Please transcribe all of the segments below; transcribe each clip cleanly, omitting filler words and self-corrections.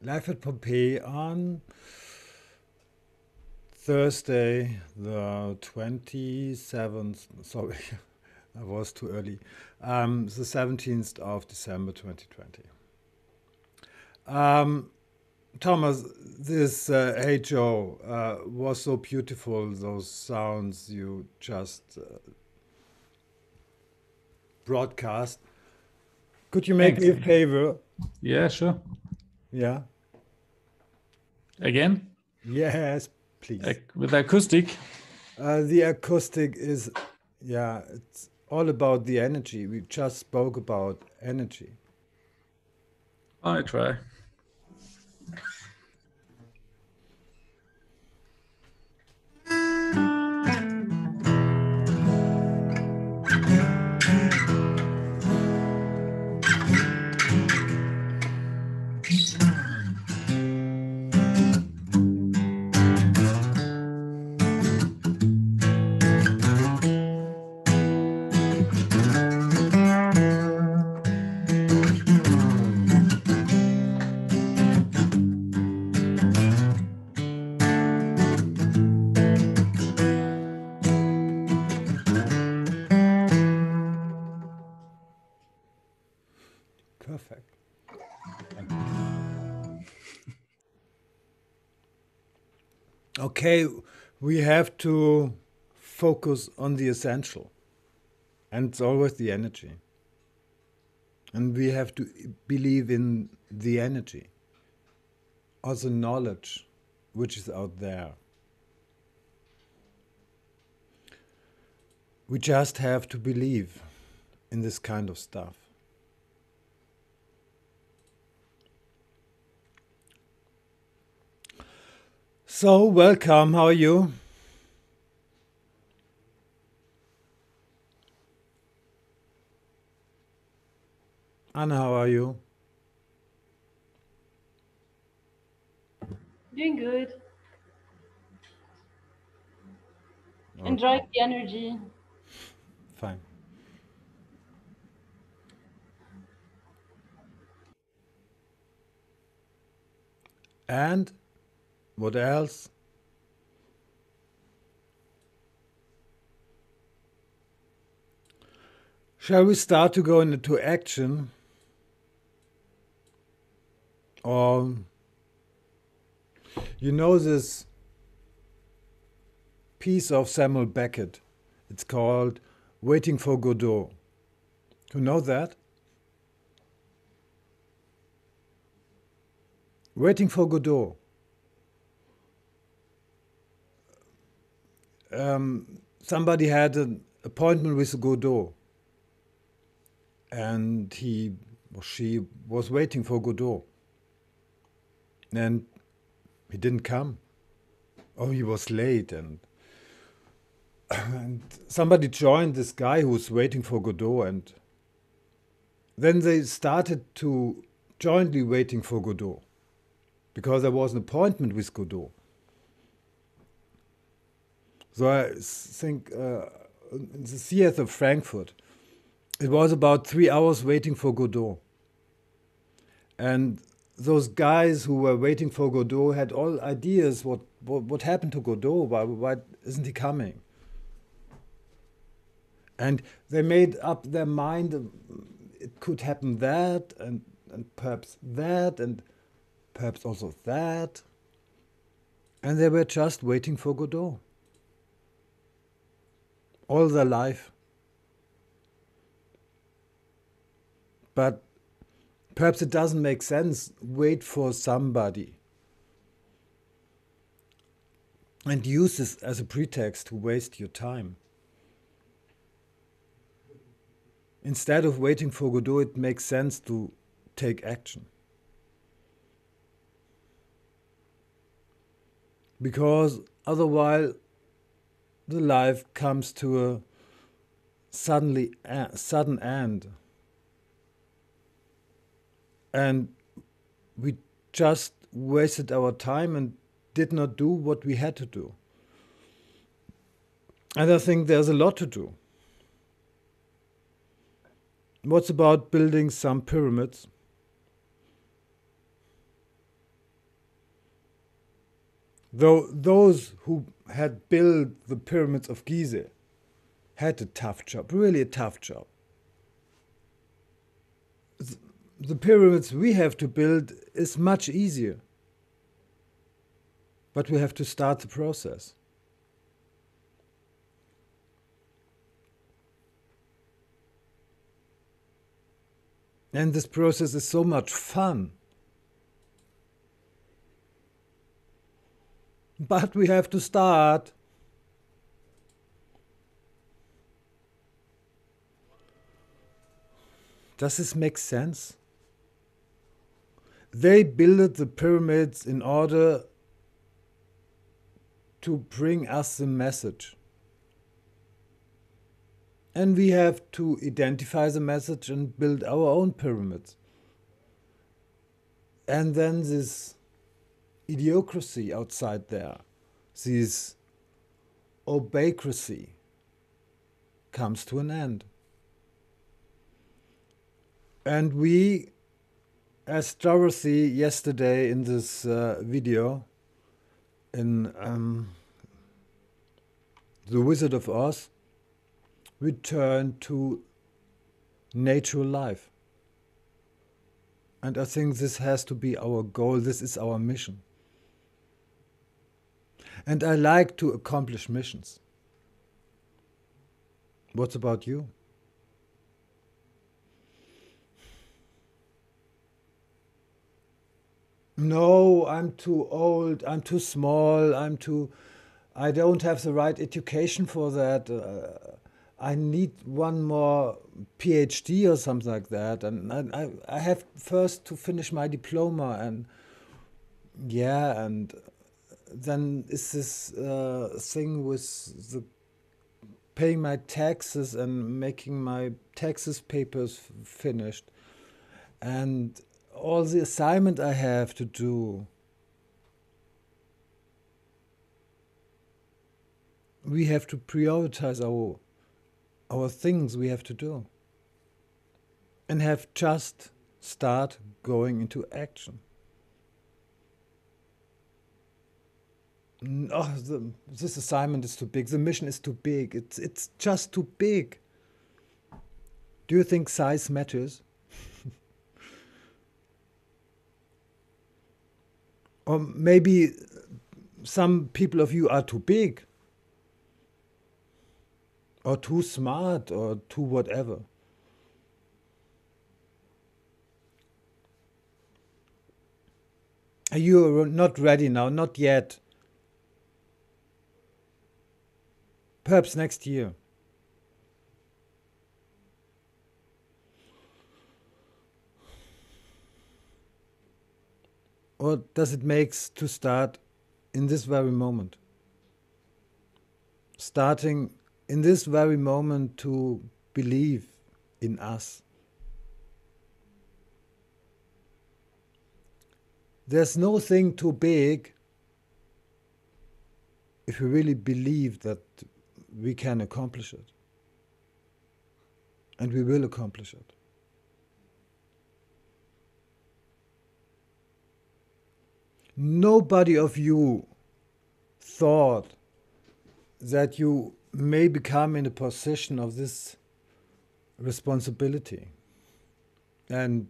Live at Pompeii on Thursday, the 27th. Sorry, I was too early. The 17th of December 2020. Thomas, this Hey Joe was so beautiful, those sounds you just broadcast. Could you make Thanks. me a favor? Yeah, sure. Yeah. Again, Yes, please. with acoustic. The acoustic is, yeah, it's all about the energy. We just spoke about energy. I try. Perfect. Thank you. Okay, we have to focus on the essential, and it's always the energy. And we have to believe in the energy, also knowledge which is out there. We just have to believe in this kind of stuff. So, welcome. How are you? Anna, how are you? Doing good. Okay, Enjoying the energy. fine. And what else? Shall we start to go into action? Or, you know, this piece of Samuel Beckett? It's called Waiting for Godot. You know that? Waiting for Godot. Somebody had an appointment with Godot, and he or she was waiting for Godot, and he didn't come. Oh, he was late, and somebody joined this guy who was waiting for Godot, and then they started to jointly waiting for Godot because there was an appointment with Godot. So I think in the theater of Frankfurt, it was about 3 hours waiting for Godot. And those guys who were waiting for Godot had all ideas what happened to Godot, why isn't he coming? And they made up their mind, it could happen that, and perhaps that, and perhaps also that. And they were just waiting for Godot all their life. But perhaps it doesn't make sense. Wait for somebody and use this as a pretext to waste your time. Instead of waiting for Godot, it makes sense to take action. Because otherwise, the life comes to a sudden end. And we just wasted our time and did not do what we had to do. And I think there's a lot to do. What's about building some pyramids? Though those who had built the pyramids of Giza had a tough job, really a tough job. The pyramids we have to build is much easier. But we have to start the process. And this process is so much fun. But we have to start. Does this make sense? They built the pyramids in order to bring us the message. And we have to identify the message and build our own pyramids. And then this idiocracy outside there, this obeycracy, comes to an end. And we, as Dorothy yesterday in this video, in The Wizard of Oz, we turn to natural life. And I think this has to be our goal, this is our mission. And I like to accomplish missions. What about you? No, I'm too old, I'm too small, I don't have the right education for that. I need one more PhD or something like that. And I have first to finish my diploma, and yeah, and then is this thing with the paying my taxes and making my taxes papers finished. And all the assignment I have to do. We have to prioritize our things we have to do. And have just start going into action. Oh, this assignment is too big. The mission is too big. It's just too big. Do you think size matters? Or maybe some people of you are too big, or too smart, or too whatever. You are not ready now, not yet. Perhaps next year. Or does it make to start in this very moment? Starting in this very moment to believe in us. There's no thing too big if we really believe that we can accomplish it. And we will accomplish it. Nobody of you thought that you may become in a position of this responsibility. And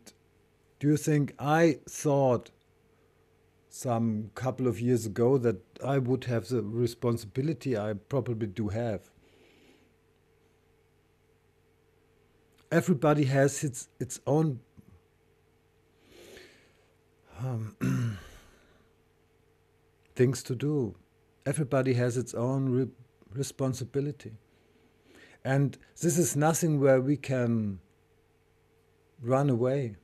do you think I thought some couple of years ago that I would have the responsibility I probably do have? Everybody has its own things to do. Everybody has its own responsibility. And this is nothing where we can run away.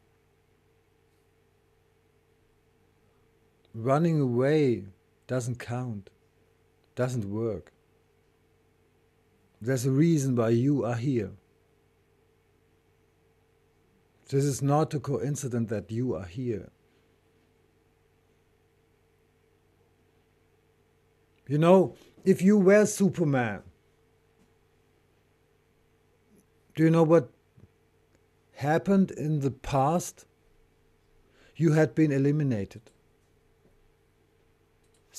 Running away doesn't count, doesn't work. There's a reason why you are here. This is not a coincidence that you are here. You know, if you were Superman, do you know what happened in the past? You had been eliminated.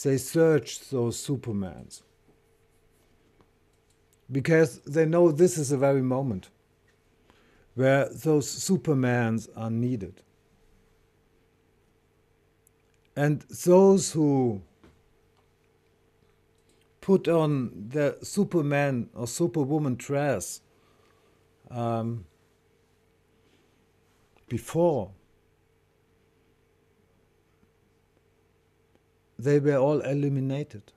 they search those Supermans because they know this is the very moment where those Supermans are needed. And those who put on the Superman or Superwoman dress um, before, they were all eliminated.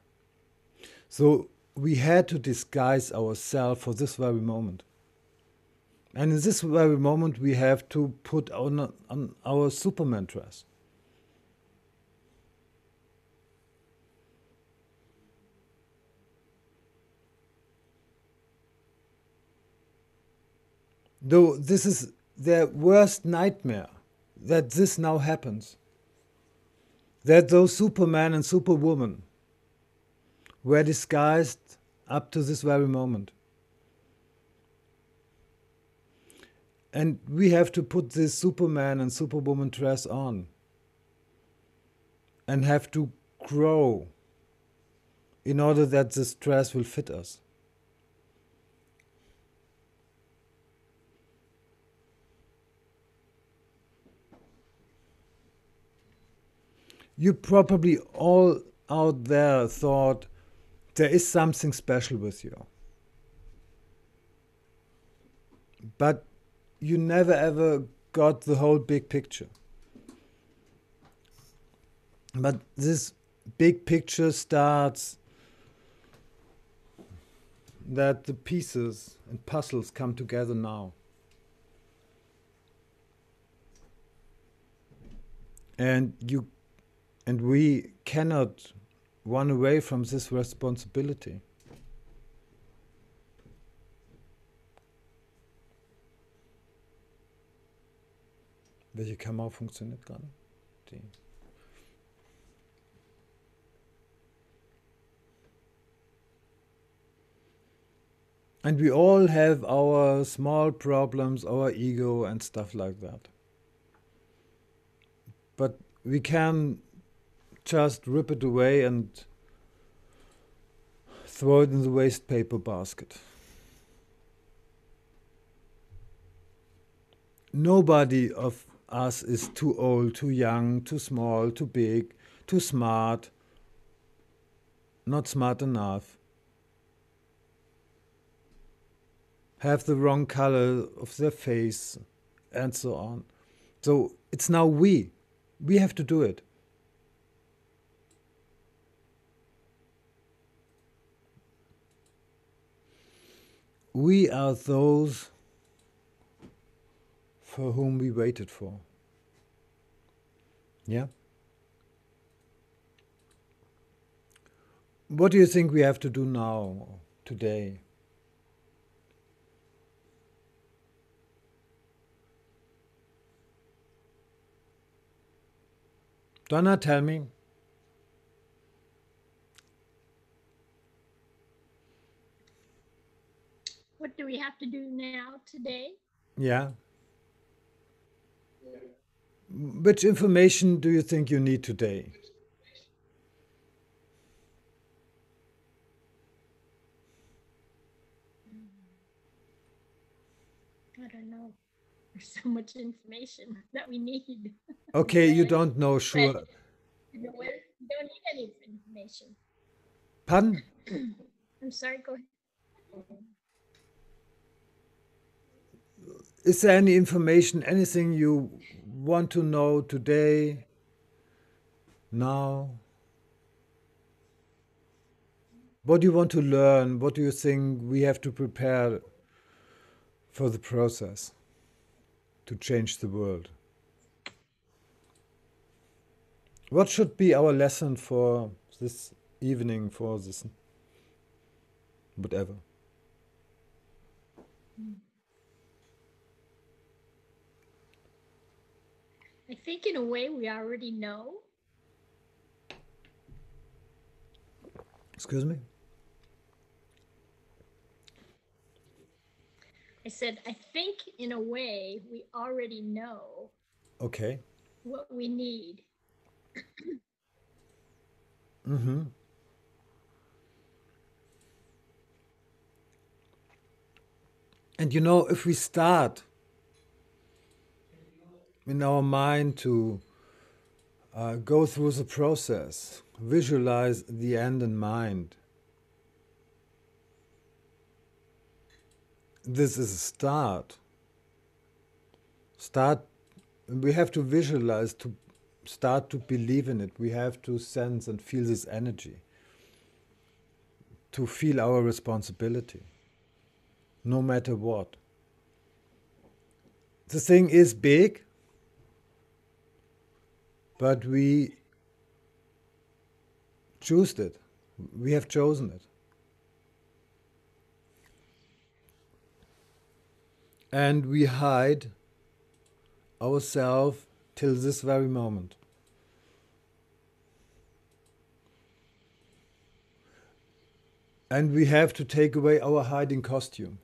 So we had to disguise ourselves for this very moment. And in this very moment, we have to put on our Superman dress. Though this is their worst nightmare, that this now happens. That those Superman and Superwoman were disguised up to this very moment. And we have to put this Superman and Superwoman dress on and have to grow in order that this dress will fit us. You probably all out there thought there is something special with you. But you never ever got the whole big picture. But this big picture starts that the pieces and puzzles come together now. And we cannot run away from this responsibility. Welche Kamera funktioniert gerade? Die. And we all have our small problems, our ego and stuff like that. But we can just rip it away and throw it in the waste paper basket. Nobody of us is too old, too young, too small, too big, too smart, not smart enough, have the wrong color of their face, and so on. So it's now we. We have to do it. We are those for whom we waited for. Yeah? What do you think we have to do now, today? Donna, tell me. What do we have to do now today? Yeah? Which information do you think you need today? I don't know. There's so much information that we need. Okay, you don't know, sure. But we don't need any information. Pardon? I'm sorry, go ahead. Is there any information, anything you want to know today, now? What do you want to learn? What do you think we have to prepare for the process to change the world? What should be our lesson for this evening, for this whatever? I think in a way we already know. Excuse me? I said, I think in a way we already know Okay. what we need. Mhm. And you know, if we start in our mind to go through the process, visualize the end in mind, this is a start. Start, we have to visualize to start to believe in it. We have to sense and feel this energy, to feel our responsibility, no matter what. The thing is big, but we choose it. We have chosen it. And we hide ourselves till this very moment. And we have to take away our hiding costume.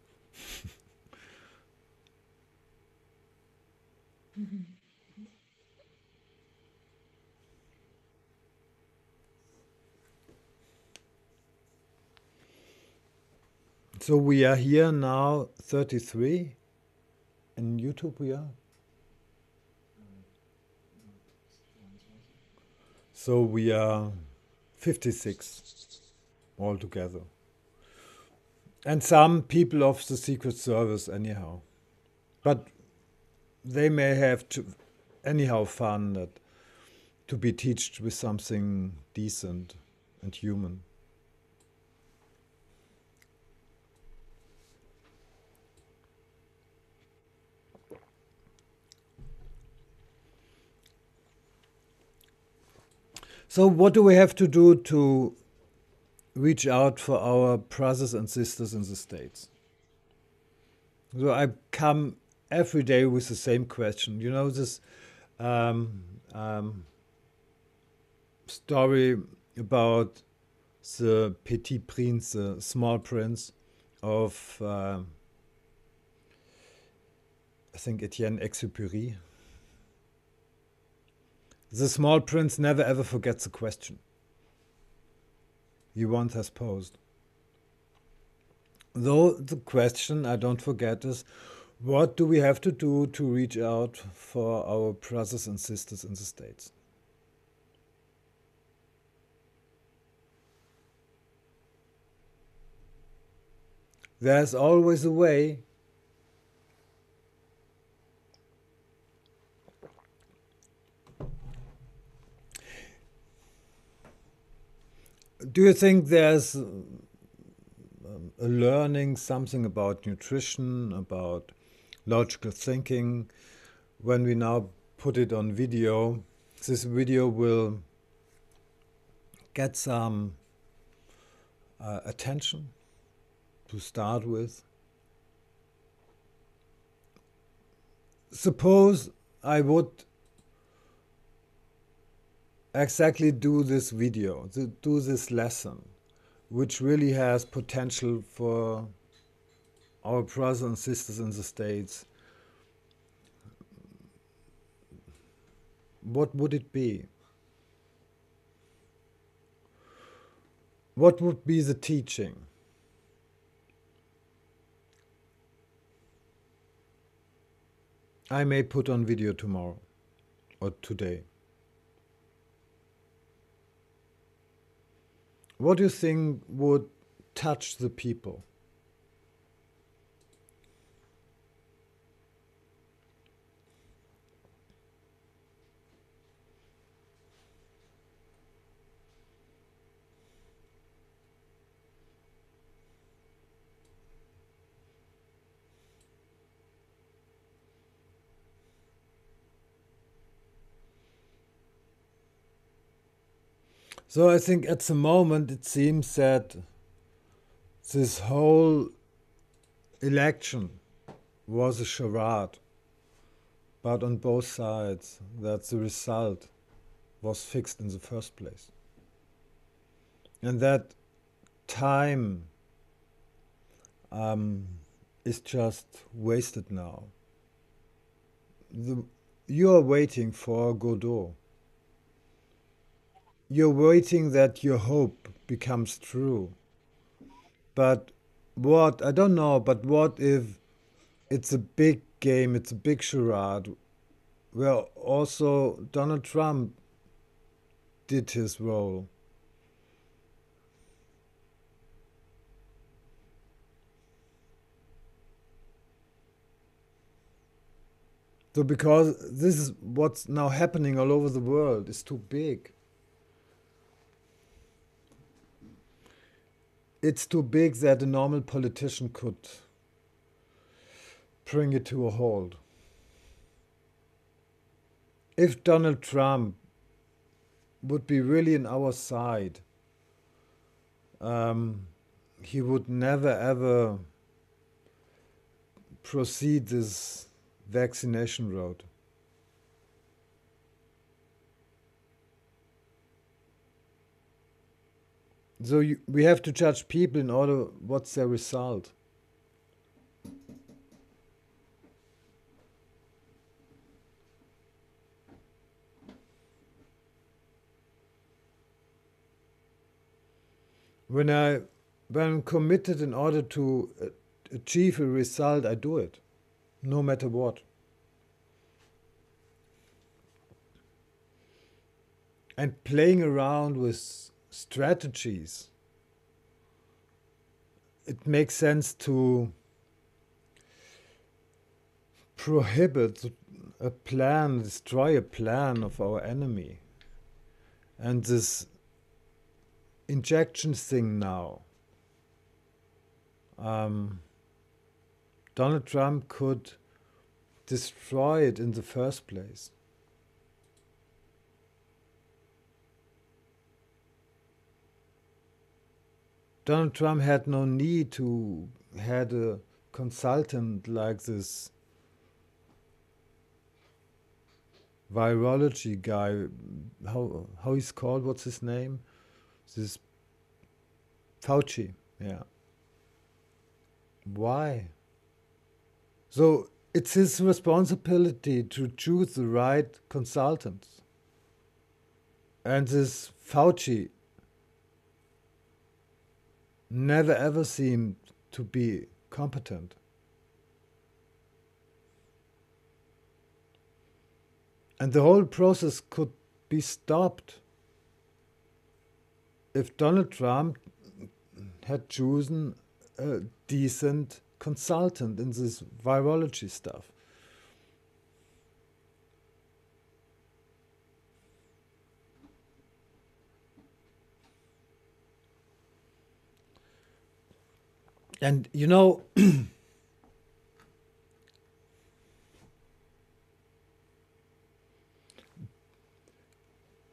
So we are here now, 33. In YouTube we are. So we are 56 altogether. And some people of the Secret Service, anyhow. But they may have to, anyhow, fun that to be taught with something decent and human. So what do we have to do to reach out for our brothers and sisters in the States? So I come every day with the same question. You know this um, um, story about the Petit Prince, the Small Prince of, I think, Etienne Exupéry. The Small Prince never ever forgets a question he once has posed. Though the question I don't forget is, what do we have to do to reach out for our brothers and sisters in the States? There's always a way. Do you think there's a learning something about nutrition, about logical thinking? When we now put it on video, this video will get some attention to start with. Suppose I would exactly do this video, do this lesson, which really has potential for our brothers and sisters in the States. What would it be? What would be the teaching? I may put on video tomorrow or today. What do you think would touch the people? So I think at the moment it seems that this whole election was a charade, but on both sides, that the result was fixed in the first place. And that time is just wasted now. You are waiting for Godot. you're waiting that your hope becomes true. But what, I don't know, but what if it's a big game, it's a big charade, where also Donald Trump did his role? So because this is what's now happening all over the world, is too big. It's too big that a normal politician could bring it to a halt. If Donald Trump would be really on our side, he would never ever proceed this vaccination road. So we have to judge people in order what's their result. When I'm committed in order to achieve a result, I do it, no matter what. And playing around with strategies, it makes sense to prohibit a plan, destroy a plan of our enemy. And this injection thing now, Donald Trump could destroy it in the first place. Donald Trump had no need to had a consultant like this virology guy. How he's called? What's his name? This Fauci. Yeah. Why? So it's his responsibility to choose the right consultants. And this Fauci never ever seemed to be competent. And the whole process could be stopped if Donald Trump had chosen a decent consultant in this virology stuff. And you know,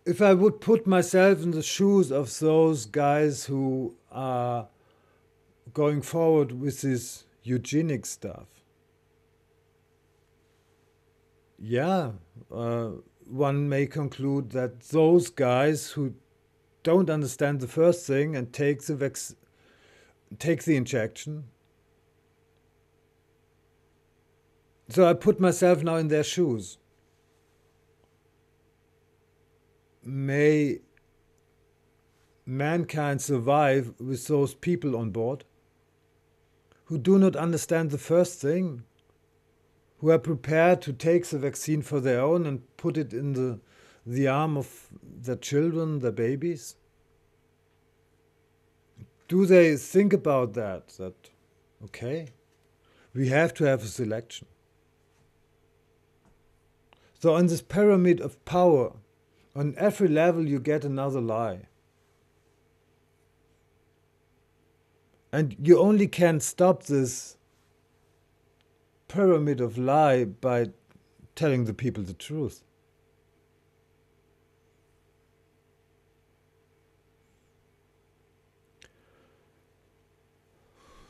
if I would put myself in the shoes of those guys who are going forward with this eugenic stuff, yeah, one may conclude that those guys who don't understand the first thing and take the injection. So I put myself now in their shoes. May mankind survive with those people on board who do not understand the first thing, who are prepared to take the vaccine for their own and put it in the arm of their children, their babies? Do they think about that? That, okay, we have to have a selection. So on this pyramid of power, on every level you get another lie. And you only can stop this pyramid of lie by telling the people the truth.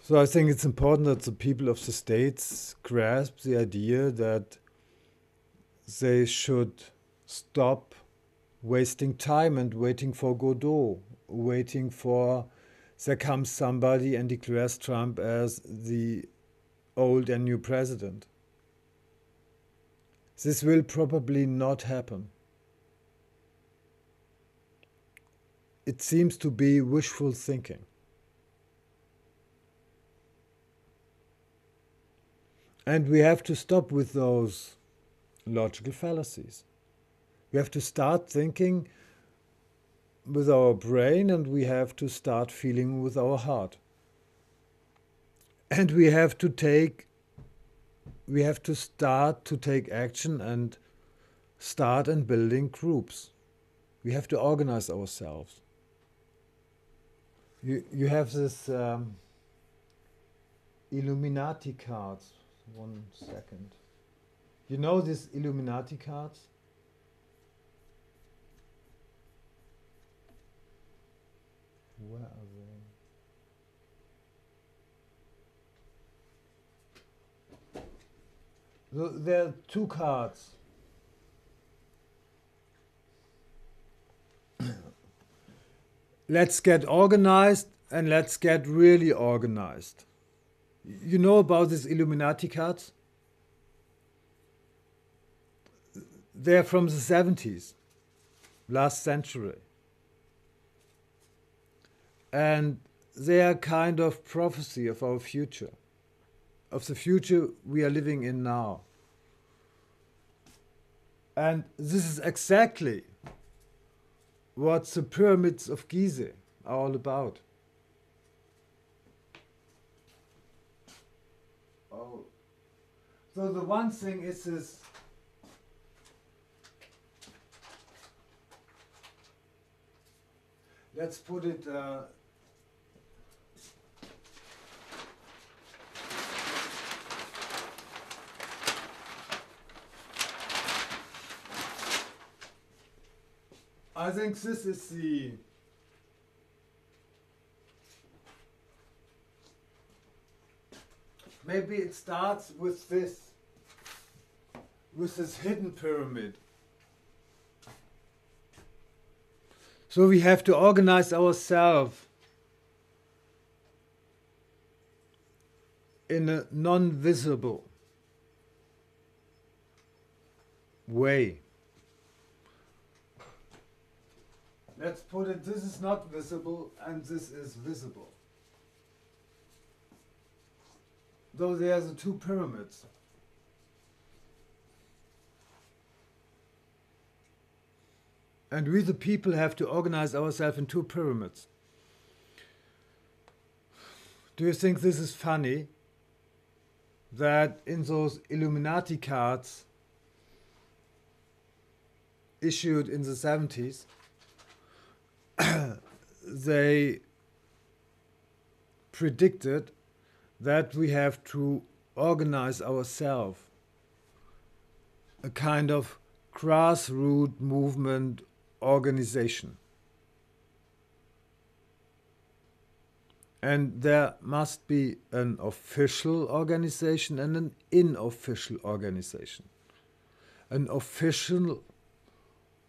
So I think it's important that the people of the states grasp the idea that they should stop wasting time and waiting for Godot, waiting for there comes somebody and declares Trump as the old and new president. This will probably not happen. it seems to be wishful thinking. And we have to stop with those logical fallacies. We have to start thinking with our brain, and we have to start feeling with our heart. And we have to start to take action and start in building groups. We have to organize ourselves. You have this Illuminati cards. 1 second. You know these Illuminati cards? Where are they? So there are 2 cards. Let's get organized and let's get really organized. You know about these Illuminati cards? They're from the 70s, last century. And they are kind of prophecy of our future, of the future we are living in now. And this is exactly what the pyramids of Giza are all about. Oh. So the one thing is this. Let's put it I think this is the maybe it starts with this hidden pyramid. So we have to organize ourselves in a non-visible way. Let's put it, this is not visible and this is visible. Though there are the 2 pyramids. And we the people have to organize ourselves in 2 pyramids. Do you think this is funny? That in those Illuminati cards issued in the 70s, they predicted that we have to organize ourselves, a kind of grassroots movement organization. And there must be an official organization and an unofficial organization. An official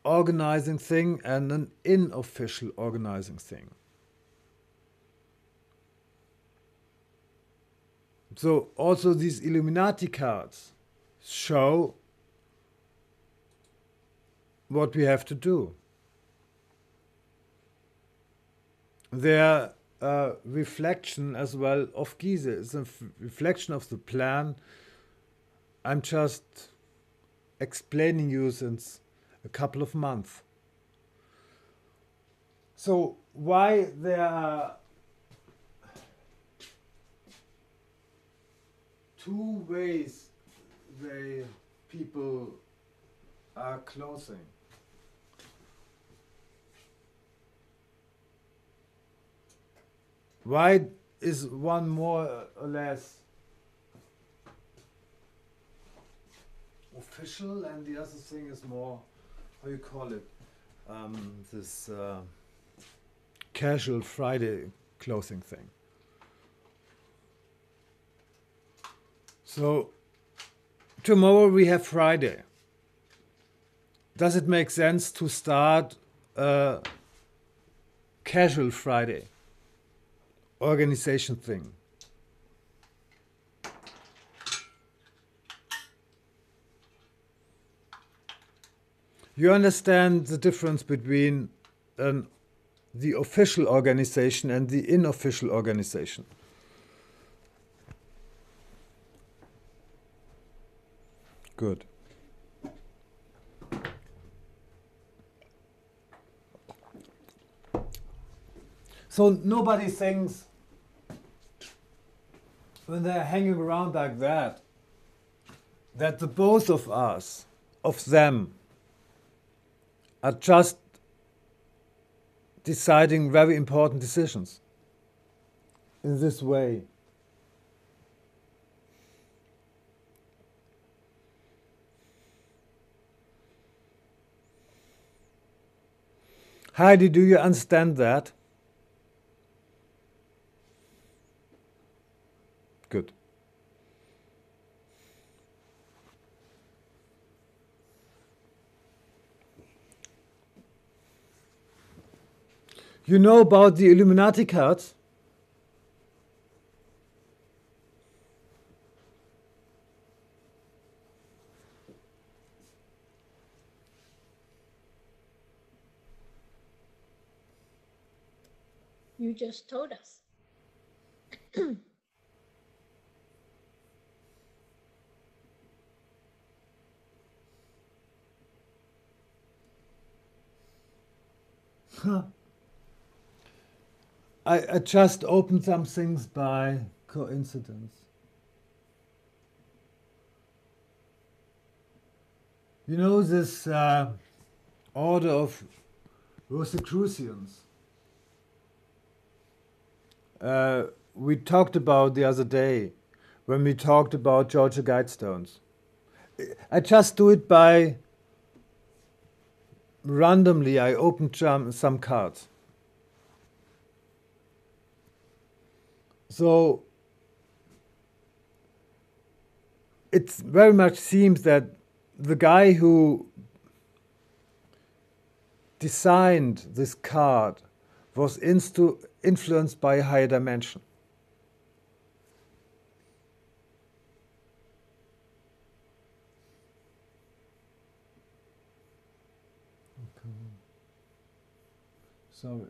organizing thing and an unofficial organizing thing. So also these Illuminati cards show what we have to do. Their reflection as well of Giza is a reflection of the plan. I'm just explaining you since a couple of months. So why there are 2 ways people are closing. Why is one more or less official and the other thing is more, how you call it, this casual Friday clothing thing? So tomorrow we have Friday. Does it make sense to start a casual Friday organization thing? You understand the difference between an the official organization and the unofficial organization. Good. So nobody thinks when they're hanging around like that the both of us, of them, are just deciding very important decisions in this way. Heidi, do you understand that? Good. You know about the Illuminati cards? You just told us. I just opened some things by coincidence. You know this order of Rosicrucians we talked about the other day when we talked about Georgia Guidestones. I just do it by randomly. I opened some cards. So it very much seems that the guy who designed this card was influenced by a higher dimension. Okay. Sorry.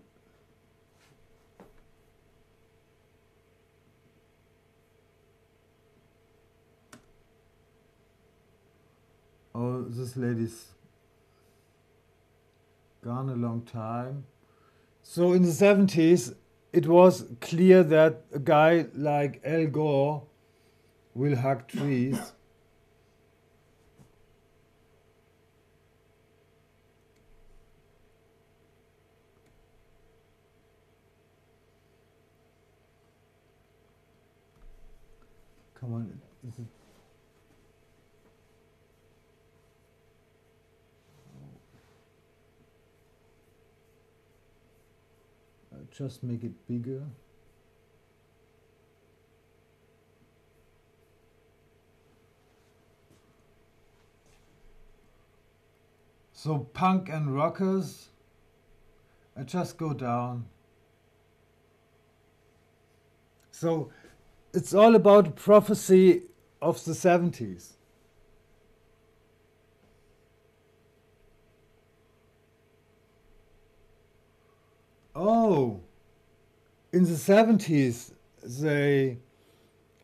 Oh, this lady's gone a long time. So in the 70s, it was clear that a guy like Al Gore will hug trees. Come on. Just make it bigger. So punk and rockers, I just go down. So it's all about prophecy of the 70s. Oh, in the 70s, they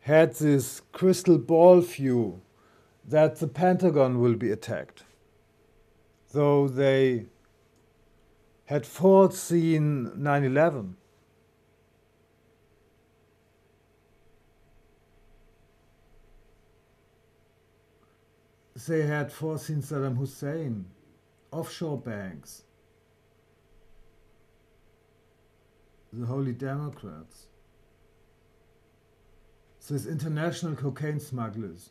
had this crystal ball view that the Pentagon will be attacked. So they had foreseen 9/11. They had foreseen Saddam Hussein, offshore banks, the Holy Democrats, these international cocaine smugglers,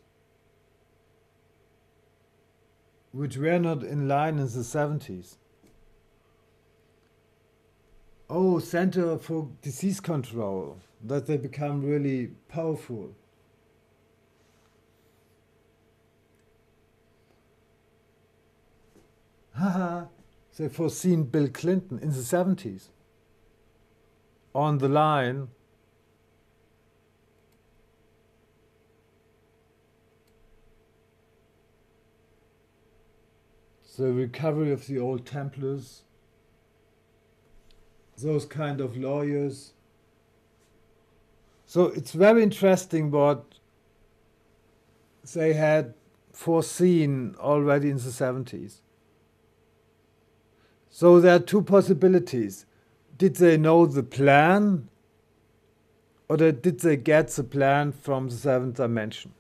which were not in line in the 70s. Oh, Center for Disease Control, that they become really powerful. Haha, they foreseen Bill Clinton in the 70s. On the line, the recovery of the old Templars. those kind of lawyers. So it's very interesting what they had foreseen already in the 70s. So there are two possibilities. Did they know the plan, or did they get the plan from the seventh dimension?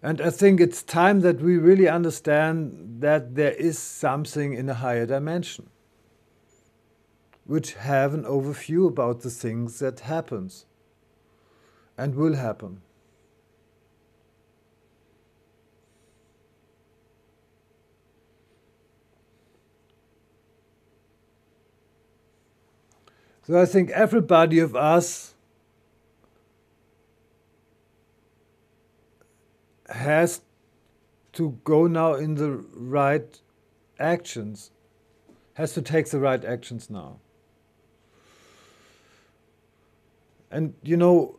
And I think it's time that we really understand that there is something in a higher dimension, which have an overview about the things that happens and will happen. So I think everybody of us has to go now in the right actions, has to take the right actions now. And you know,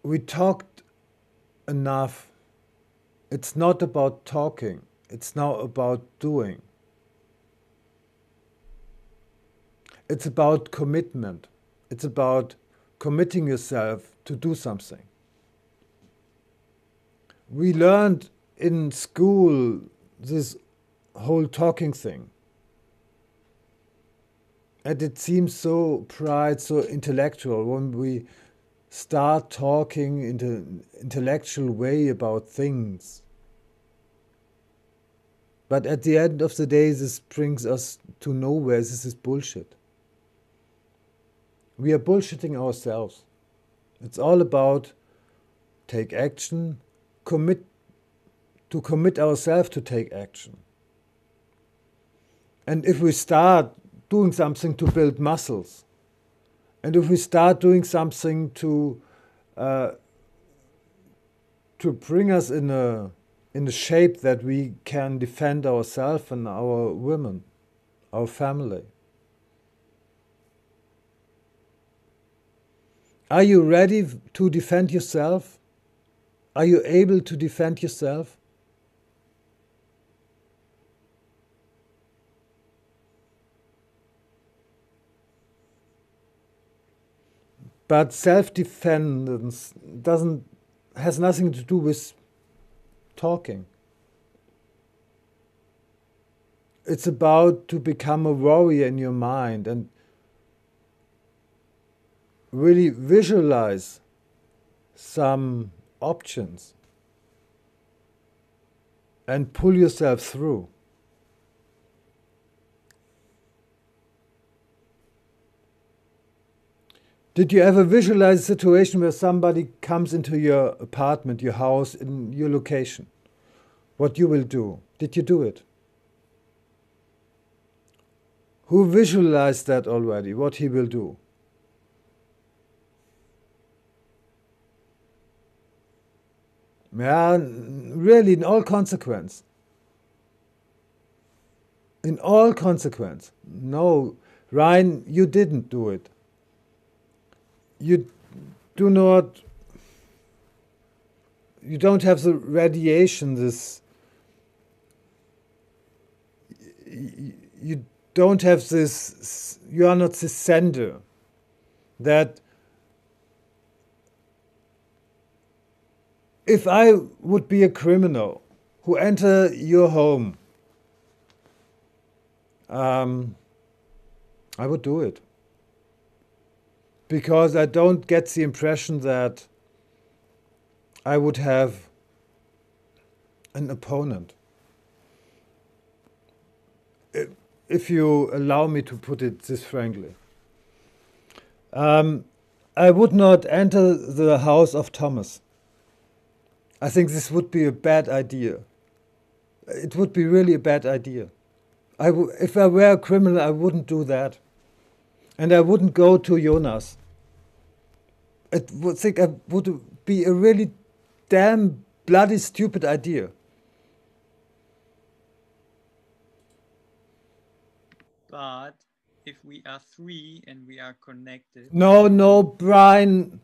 we talked enough. It's not about talking, it's now about doing. It's about commitment. It's about committing yourself to do something. We learned in school this whole talking thing. And it seems so bright, so intellectual when we start talking in an intellectual way about things. But at the end of the day, this brings us to nowhere. This is bullshit. We are bullshitting ourselves. It's all about take action, commit ourselves to take action. And if we start doing something to build muscles, and if we start doing something to bring us in a shape that we can defend ourselves and our women, our family. Are you ready to defend yourself? Are you able to defend yourself? But self-defense has nothing to do with talking. It's about to become a warrior in your mind and really visualize some options and pull yourself through. Did you ever visualize a situation where somebody comes into your apartment, your house, in your location? What you will do? Did you do it? Who visualized that already, what he will do? Yeah, really, in all consequence. In all consequence. No, Ryan, you didn't do it. You don't have the radiation, you don't have this, you are not the sender that if I would be a criminal who enter your home, I would do it. Because I don't get the impression that I would have an opponent. If you allow me to put it this frankly. I would not enter the house of Thomas. I think this would be a bad idea. It would be really a bad idea. If I were a criminal, I wouldn't do that. And I wouldn't go to Jonas. I would be a really damn bloody stupid idea. But if we are three and we are connected. No, Brian.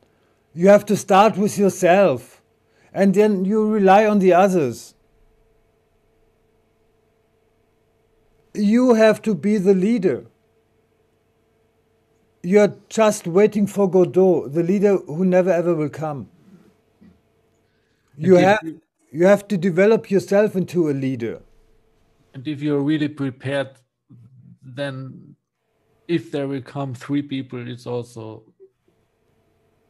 You have to start with yourself. And then you rely on the others. You have to be the leader. You're just waiting for Godot, the leader who never ever will come. You have to develop yourself into a leader. And if you're really prepared, then if there will come 3 people, it's also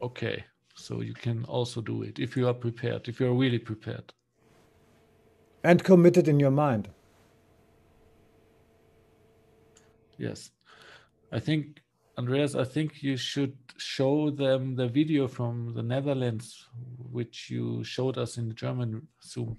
okay. So you can also do it if you are prepared, if you're really prepared. And committed in your mind. Yes. I think, Andreas, I think you should show them the video from the Netherlands, which you showed us in the German Zoom.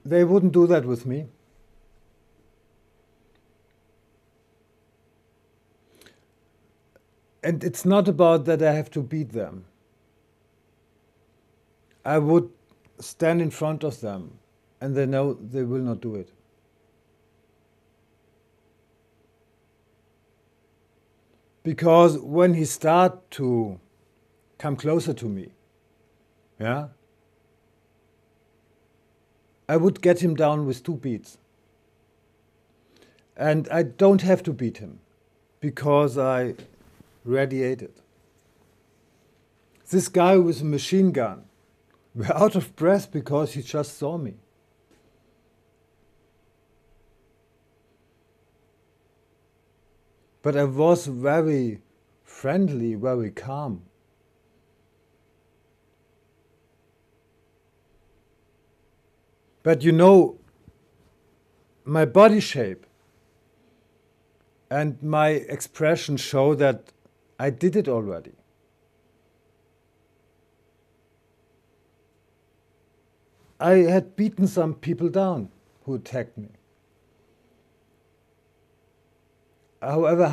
They wouldn't do that with me. And it's not about that I have to beat them. I would stand in front of them and they know they will not do it. Because when he start to come closer to me, yeah, I would get him down with 2 beats. And I don't have to beat him because I radiated. This guy with a machine gun were out of breath because he just saw me. But I was very friendly, very calm. But you know, my body shape and my expression show that I did it already. I had beaten some people down who attacked me. However,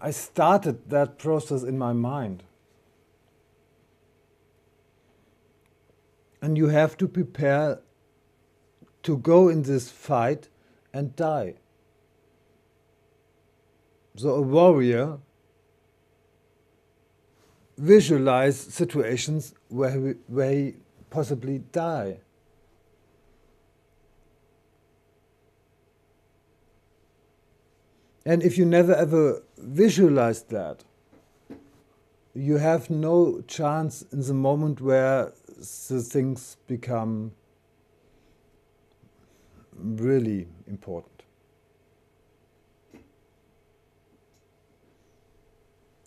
I started that process in my mind. And you have to prepare to go in this fight and die. So a warrior visualize situations where he possibly die. And if you never ever visualize that, you have no chance in the moment where the things become really important.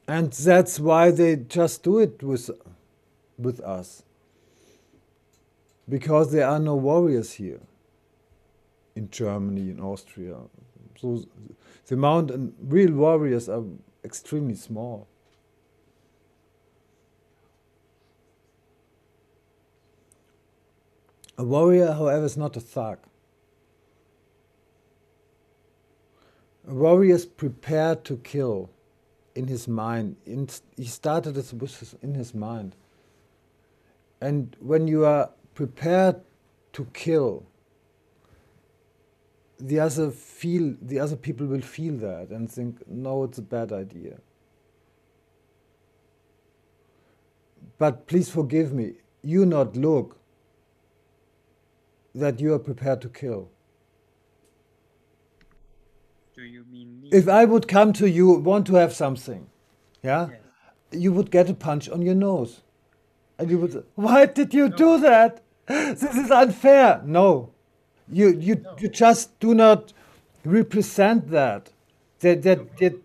And that's why they just do it with us. Because there are no warriors here in Germany, in Austria. So the amount of real warriors are extremely small. A warrior, however, is not a thug. A warrior is prepared to kill in his mind. He started this in his mind. And when you are prepared to kill, the other people will feel that and think, no, it's a bad idea. But please forgive me, you not look that you are prepared to kill. Do you mean me? If I would come to you, want to have something, yeah, Yes. you would get a punch on your nose. And you would say, why did you do that? This is unfair. No. You just do not represent that. That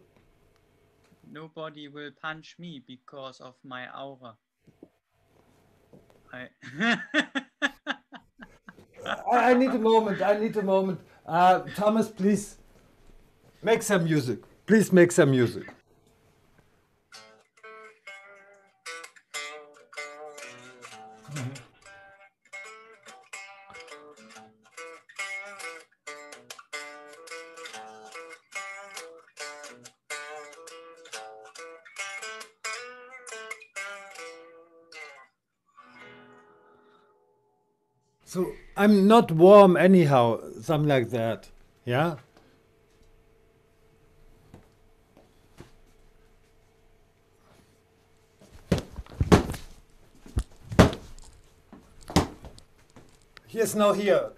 Nobody will punch me because of my aura. I need a moment. Thomas, please make some music. Please make some music. So I'm not warm anyhow, something like that. Yeah? Here's now here.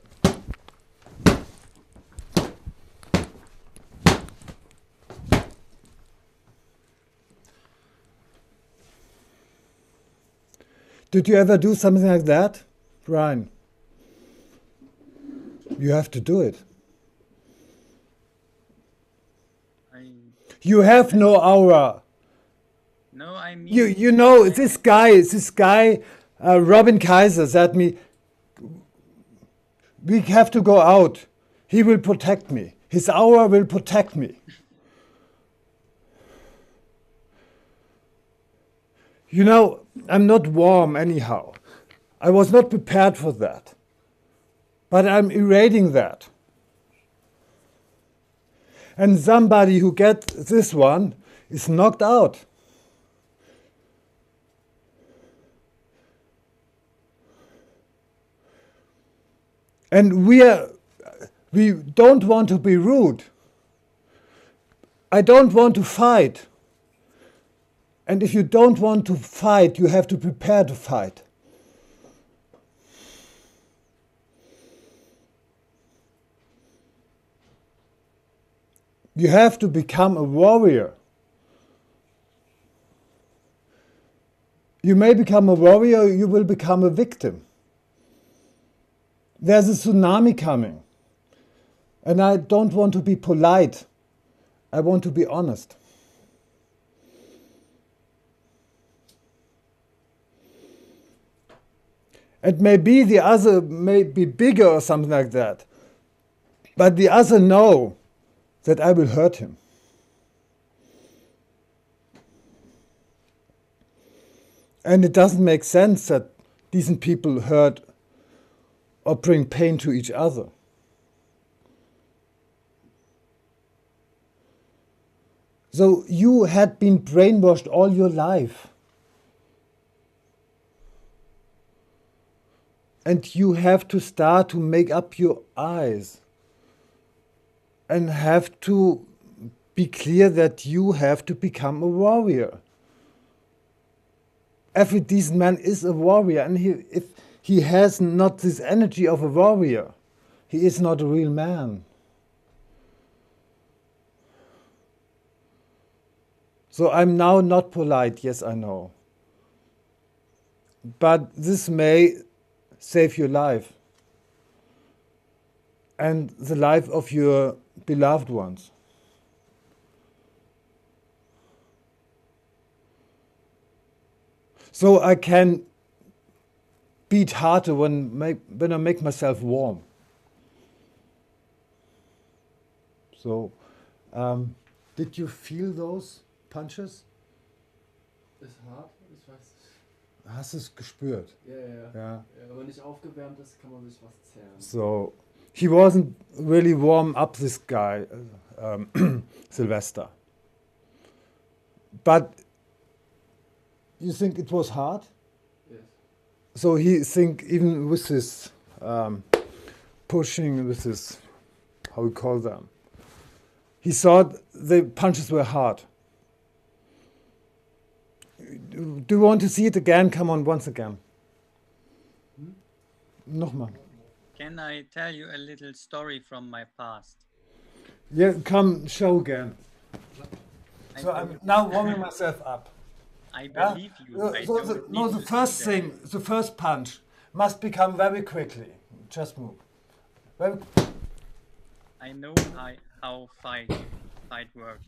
Did you ever do something like that, Brian? You have to do it. You have no aura. No, I mean... You know, this guy, Robin Kaiser said me, we have to go out. He will protect me. His aura will protect me. You know, I'm not warm anyhow. I was not prepared for that. But I'm erasing that. And somebody who gets this one is knocked out. And we don't want to be rude. I don't want to fight. And if you don't want to fight, you have to prepare to fight. You have to become a warrior. You may become a warrior, you will become a victim. There's a tsunami coming. And I don't want to be polite. I want to be honest. And maybe the other may be bigger or something like that. But the other know that I will hurt him. And it doesn't make sense that decent people hurt or bring pain to each other. So you had been brainwashed all your life. And you have to start to make up your eyes. And have to be clear that you have to become a warrior. Every decent man is a warrior, and if he has not this energy of a warrior, he is not a real man. So I'm now not polite, yes, I know. But this may save your life and the life of your beloved ones. So I can beat harder when I make myself warm. So, did you feel those punches? Ist hart, ich weiß nicht. Hast du es gespürt? Ja. Wenn man nicht aufgewärmt ist, kann man sich was zehren. So, he wasn't really warm up, this guy, Sylvester. But you think it was hard? Yes. So he think even with this pushing, with this, how we call them, he thought the punches were hard. Do you want to see it again? Come on, once again. Nochmal. Can I tell you a little story from my past? Yeah, come show again. I So I'm now warming myself up. I believe you. I So don't no, need the to first see that. thing, the first punch must become very quickly. Just move. Very. I know how fight works.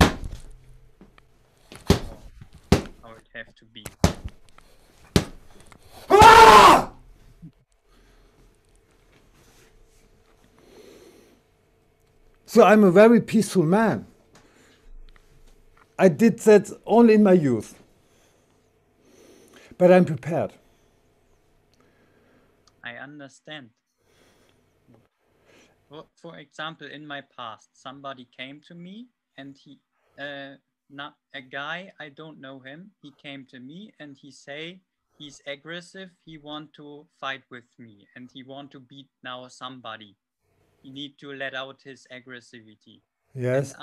How it have to be. Ah! So I'm a very peaceful man. I did that only in my youth. But I'm prepared. I understand. For example, in my past, somebody came to me and not a guy, I don't know him. He came to me and he say, he's aggressive, he want to fight with me, and he want to beat now somebody. He need to let out his aggressivity. And Yes.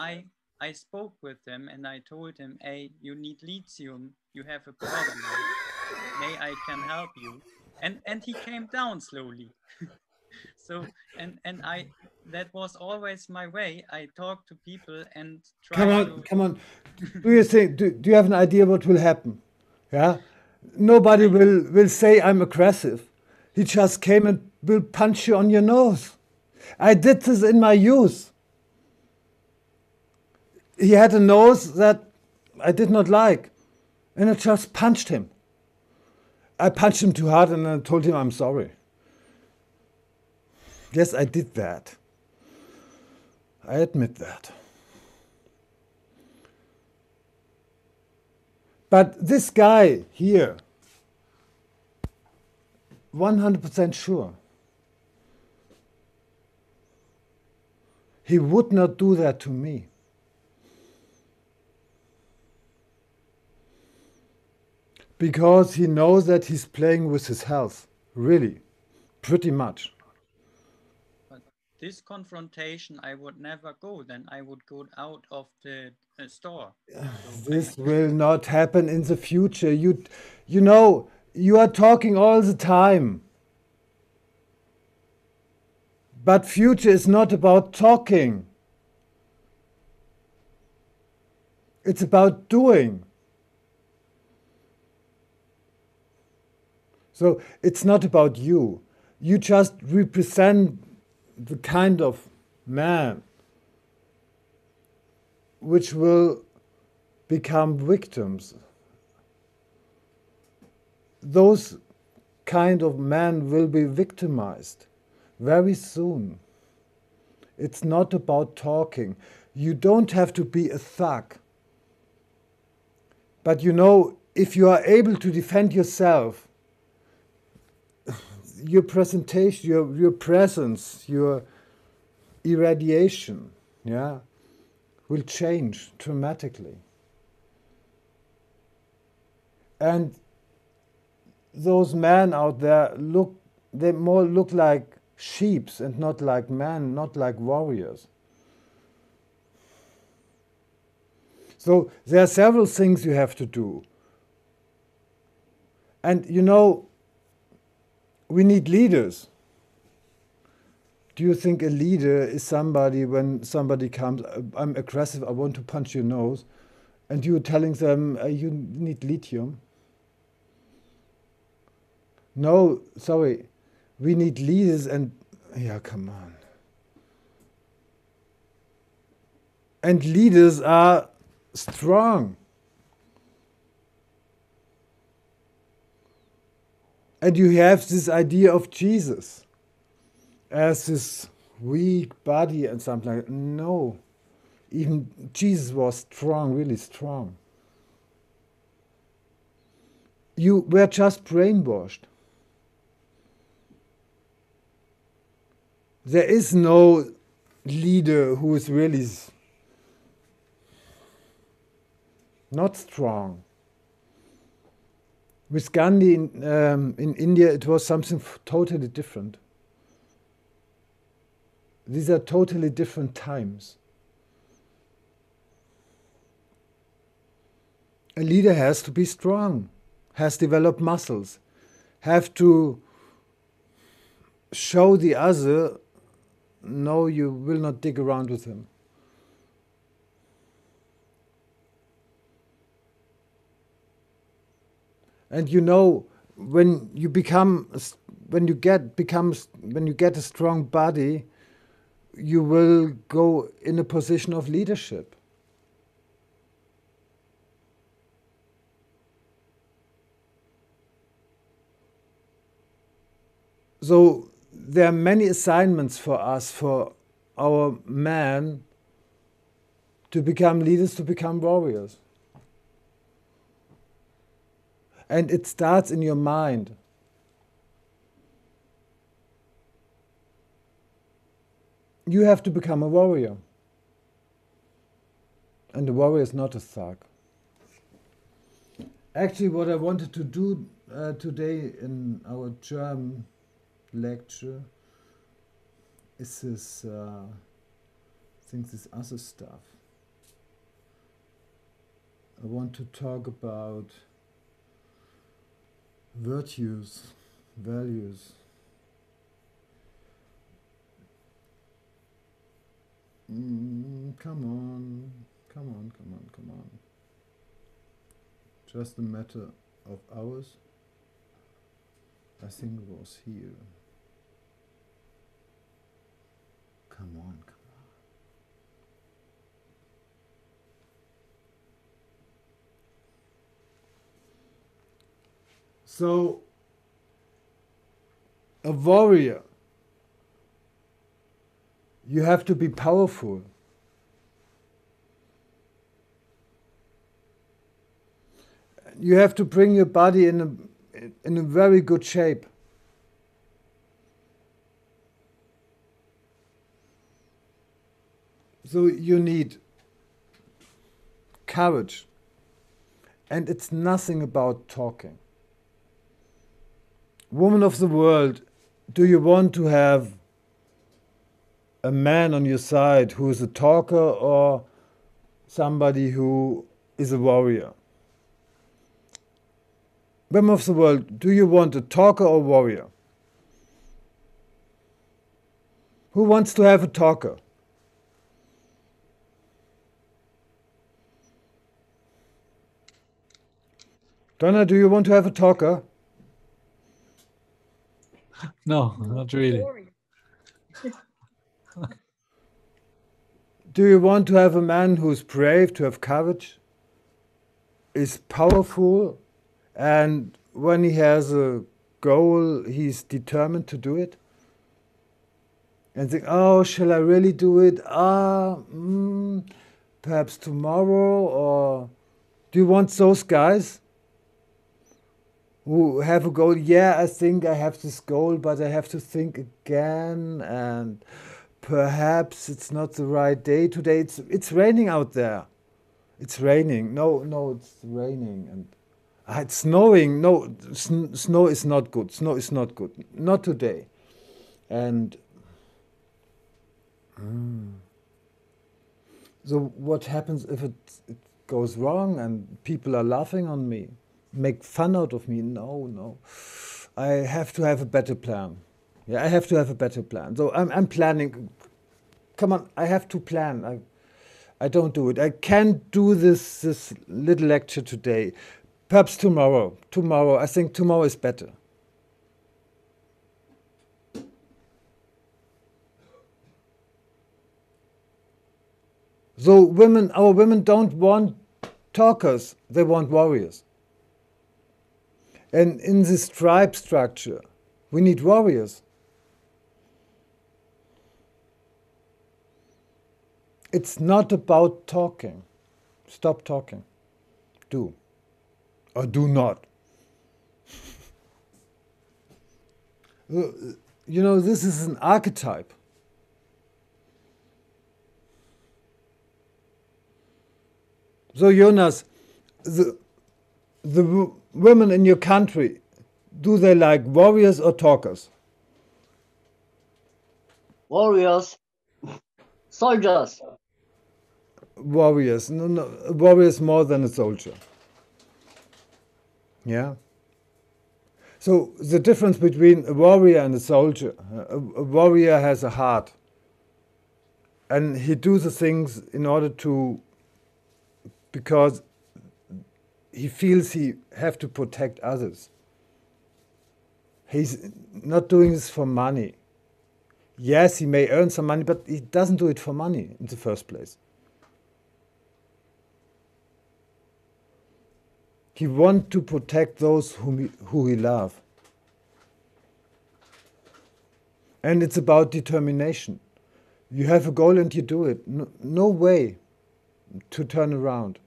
I spoke with him and I told him, hey, you need lithium, you have a problem. May I can help you? And he came down slowly. So and I that was always my way. I talk to people and Come try on, to come on. Do you think? Do you have an idea what will happen? Yeah. Nobody I, will say I'm aggressive. He just came and will punch you on your nose. I did this in my youth. He had a nose that I did not like, and I just punched him. I punched him too hard and I told him I'm sorry. Yes, I did that. I admit that. But this guy here, 100% sure, he would not do that to me. Because he knows that he's playing with his health, really, pretty much. but this confrontation I would never go. Then I would go out of the store. So This will not happen in the future. You know, you are talking all the time. But future is not about talking. It's about doing. So it's not about you. You just represent the kind of man which will become victims. Those kind of men will be victimized very soon. It's not about talking. You don't have to be a thug. But you know, if you are able to defend yourself, your presentation, your presence, your irradiation, yeah, will change dramatically. And those men out there they more look like sheeps and not like men, not like warriors. So there are several things you have to do. And you know, we need leaders. Do you think a leader is somebody, when somebody comes, I'm aggressive, I want to punch your nose, and you're telling them you need lithium? No, sorry. We need leaders and, yeah, come on. And leaders are strong. And you have this idea of Jesus as this weak body and something like that. No. Even Jesus was strong, really strong. You were just brainwashed. There is no leader who is really not strong. With Gandhi in India, it was something totally different. These are totally different times. A leader has to be strong, has developed muscles, have to show the other, no, you will not dig around with him. And you know, when you get a strong body, you will go in a position of leadership. So there are many assignments for us, for our men, to become leaders, to become warriors. And it starts in your mind. You have to become a warrior. And a warrior is not a thug. Actually, what I wanted to do today in our German lecture is this, I think this other stuff. I want to talk about virtues, values. Come on, come on, come on, come on. Just a matter of hours. I think it was here. Come on, come on. So, a warrior, you have to be powerful. You have to bring your body in a very good shape. So you need courage. And it's nothing about talking. Woman of the world, do you want to have a man on your side who is a talker or somebody who is a warrior? Women of the world, do you want a talker or warrior? Who wants to have a talker? Donna, do you want to have a talker? No, not really. Warrior. Do you want to have a man who's brave, to have courage, is powerful, and when he has a goal, he's determined to do it? And think, oh, shall I really do it? Perhaps tomorrow, or do you want those guys who have a goal? Yeah, I think I have this goal, but I have to think again, and perhaps it's not the right day today. It's raining out there. It's raining. No, it's raining, and it's snowing. No, snow is not good. Snow is not good. Not today. And so what happens if it goes wrong and people are laughing on me, make fun out of me? No. I have to have a better plan. Yeah, I have to have a better plan. So I'm planning. Come on, I have to plan. I don't do it. I can't do this little lecture today. Perhaps tomorrow. I think tomorrow is better. So our women don't want talkers, they want warriors. And in this tribe structure, we need warriors. It's not about talking. Stop talking. Do. Or do not. You know, this is an archetype. So Jonas, the women in your country, do they like warriors or talkers? Warriors. Soldiers. Warriors. No, a warrior is more than a soldier. Yeah? So the difference between a warrior and a soldier, a warrior has a heart. And he does the things in order to, because he feels he have to protect others. He's not doing this for money. Yes, he may earn some money, but he doesn't do it for money in the first place. He wants to protect those who he loves. And it's about determination. You have a goal and you do it. No way to turn around.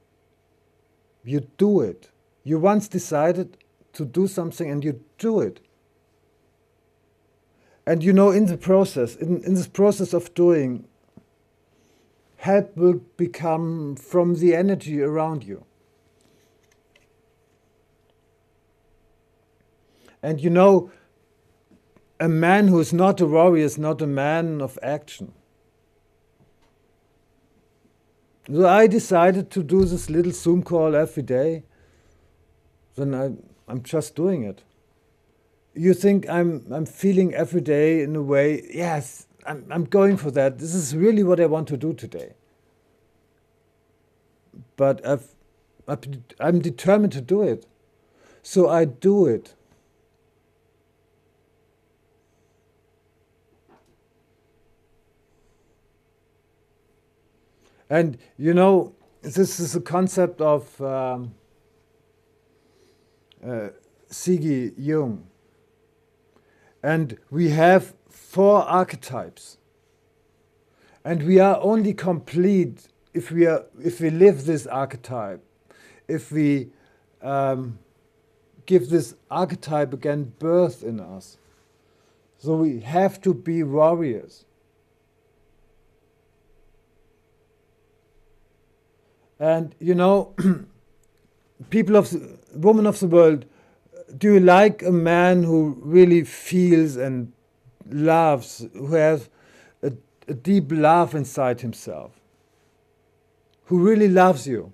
You do it. You once decided to do something and you do it. And you know, in the process, in this process of doing, help will become from the energy around you. And you know, a man who is not a warrior is not a man of action. So I decided to do this little Zoom call every day. Then I'm just doing it. You think I'm feeling every day in a way, yes, I'm going for that. This is really what I want to do today. But I'm determined to do it. So I do it. And you know, this is a concept of Siggy Jung. And we have 4 archetypes. And we are only complete if we live this archetype, if we give this archetype again birth in us. So we have to be warriors. And you know, women of the world, do you like a man who really feels and loves, who has a deep love inside himself, who really loves you?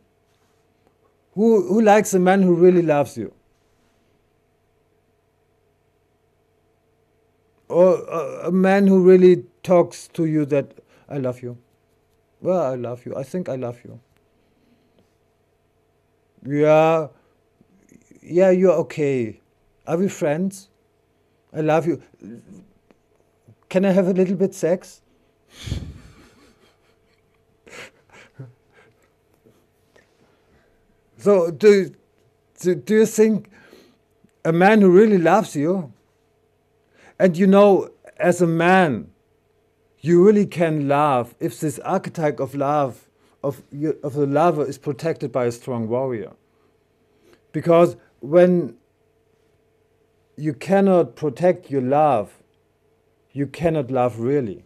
Who likes a man who really loves you? Or a man who really talks to you that, I love you. Well, I love you. I think I love you. Yeah, you're okay. Are we friends? I love you. Can I have a little bit sex? So do you think a man who really loves you, and you know, as a man, you really can love if this archetype of love of the lover is protected by a strong warrior. Because when you cannot protect your love, you cannot love really.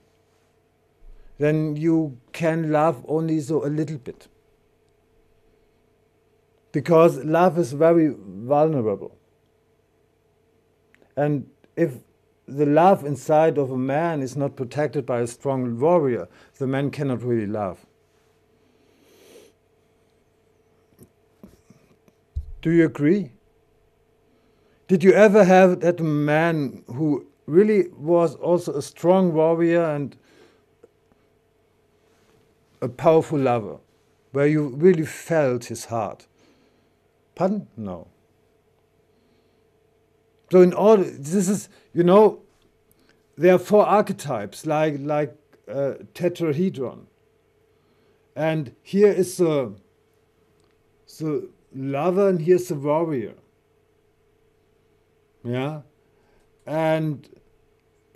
Then you can love only so a little bit. Because love is very vulnerable. And if the love inside of a man is not protected by a strong warrior, the man cannot really love. Do you agree? Did you ever have that man who really was also a strong warrior and a powerful lover, where you really felt his heart? Pardon? No. So in order, this is, you know, there are 4 archetypes, like tetrahedron. And here is the lover and here's the warrior. Yeah? And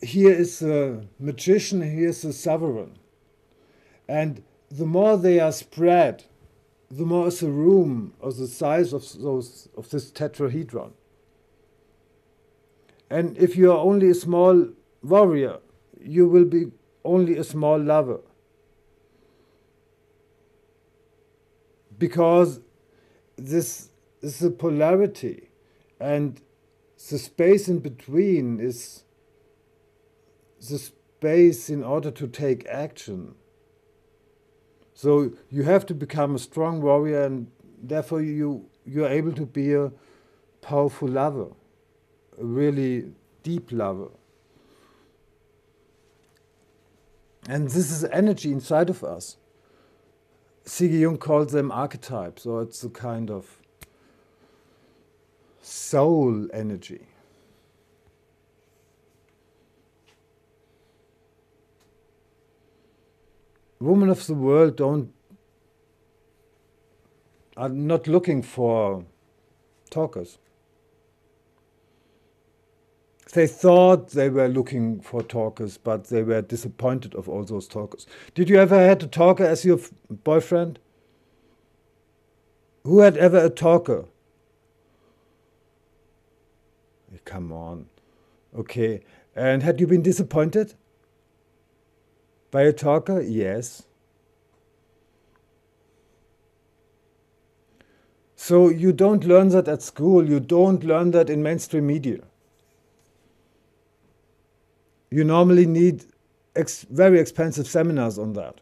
here is the magician, here's the sovereign. And the more they are spread, the more is the room or the size of this tetrahedron. And if you are only a small warrior, you will be only a small lover. Because this is a polarity, and the space in between is the space in order to take action. So you have to become a strong warrior, and therefore you are able to be a powerful lover, a really deep lover. And this is energy inside of us. Siggy Jung calls them archetypes, or it's a kind of soul energy. Women of the world are not looking for talkers. They thought they were looking for talkers, but they were disappointed of all those talkers. Did you ever had a talker as your boyfriend? Who had ever a talker? Come on. Okay. And had you been disappointed by a talker? Yes. So you don't learn that at school. You don't learn that in mainstream media. You normally need very expensive seminars on that.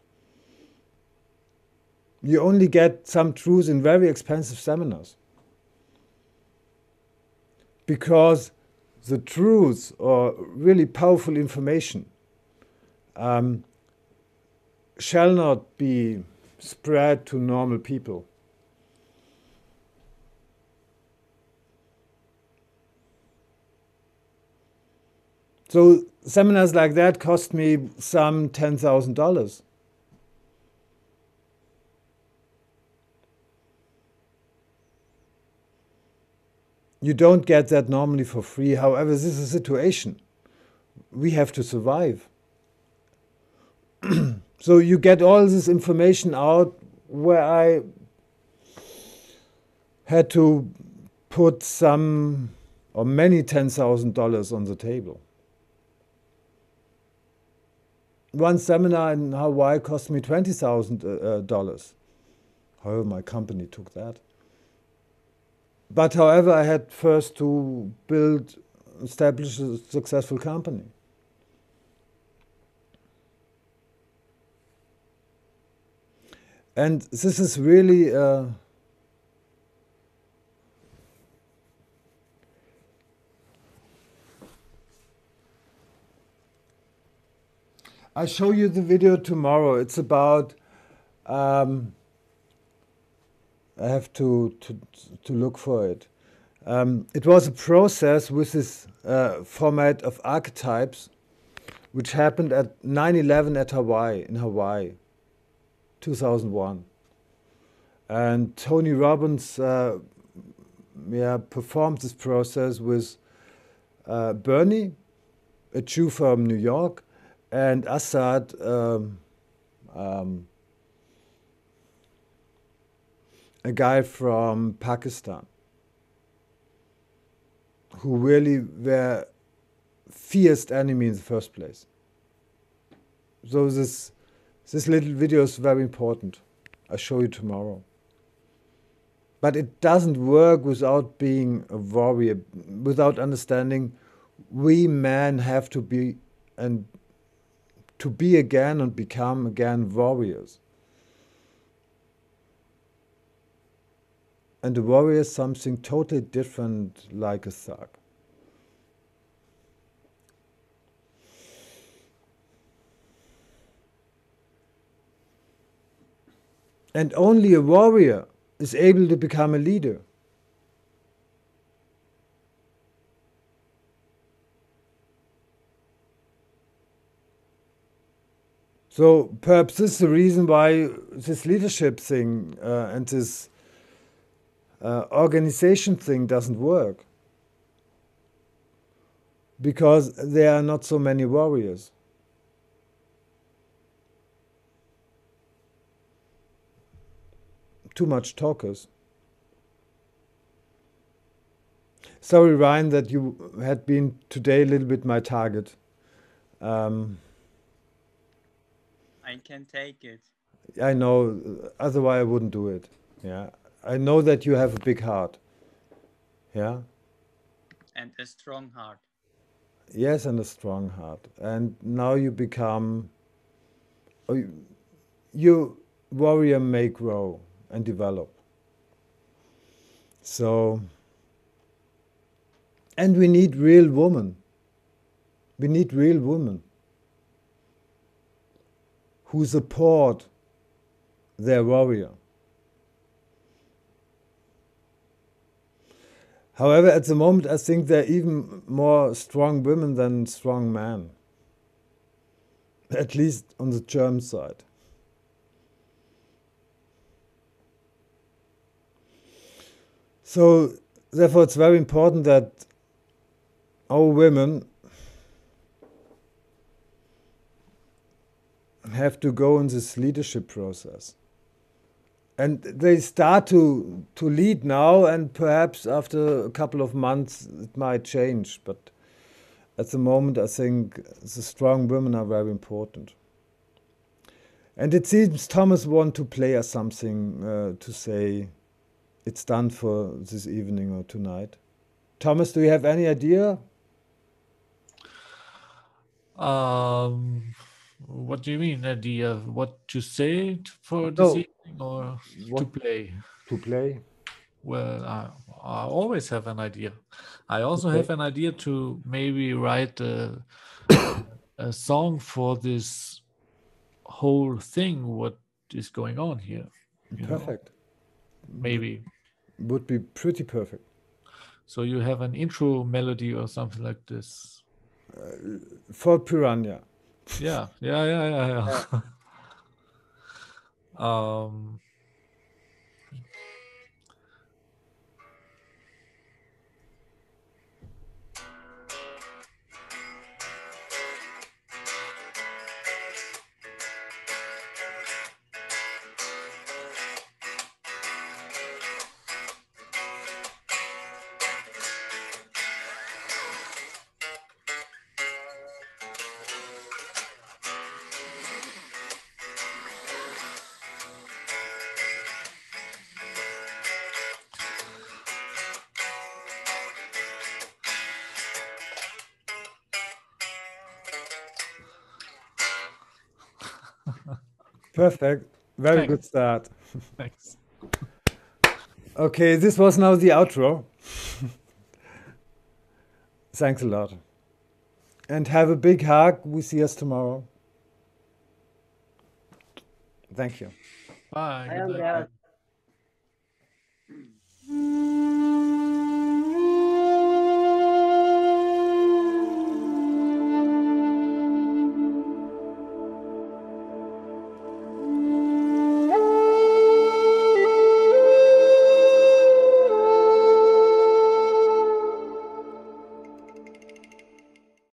You only get some truths in very expensive seminars. Because the truths or really powerful information shall not be spread to normal people. So seminars like that cost me some $10,000. You don't get that normally for free. However, this is a situation. We have to survive. So you get all this information out where I had to put some or many $10,000 on the table. One seminar in Hawaii cost me $20,000. However, my company took that. But however, I had first to establish a successful company. And this is really I'll show you the video tomorrow. It's about I have to look for it. It was a process with this format of archetypes, which happened at 9/11 in Hawaii, 2001. And Tony Robbins performed this process with Bernie, a Jew from New York, and Assad, a guy from Pakistan, who really were fierce enemy in the first place. So this little video is very important. I'll show you tomorrow. But it doesn't work without being a warrior, without understanding we men have to be again and become again warriors. And a warrior is something totally different, like a thug. And only a warrior is able to become a leader. So perhaps this is the reason why this leadership thing and this organization thing doesn't work. Because there are not so many warriors. Too much talkers. Sorry, Ryan, that you had been today a little bit my target. I can take it. I know, otherwise I wouldn't do it. Yeah, I know that you have a big heart. Yeah. And a strong heart. Yes, and a strong heart. And now you become, you warrior may grow and develop. So, and we need real women. We need real women who support their warrior. However, at the moment, I think there are even more strong women than strong men. At least on the German side. So, therefore, it's very important that our women have to go in this leadership process. And they start to lead now, and perhaps after a couple of months it might change. But at the moment, I think the strong women are very important. And it seems Thomas wants to play us something to say it's done for this evening or tonight. Thomas, do you have any idea? What do you mean, idea? What to say for this No, evening or to what play? to play? Well, I always have an idea. I also Okay. have an idea to maybe write a song for this whole thing. What is going on here? You know, Perfect. maybe. Would be pretty perfect. So you have an intro melody or something like this. For Piranha. Yeah. Um, Perfect. Very Thanks. good start. Thanks. Okay, this was now the outro. Thanks a lot. And have a big hug. We see us tomorrow. Thank you. Bye. Bye, Good night. Andreas.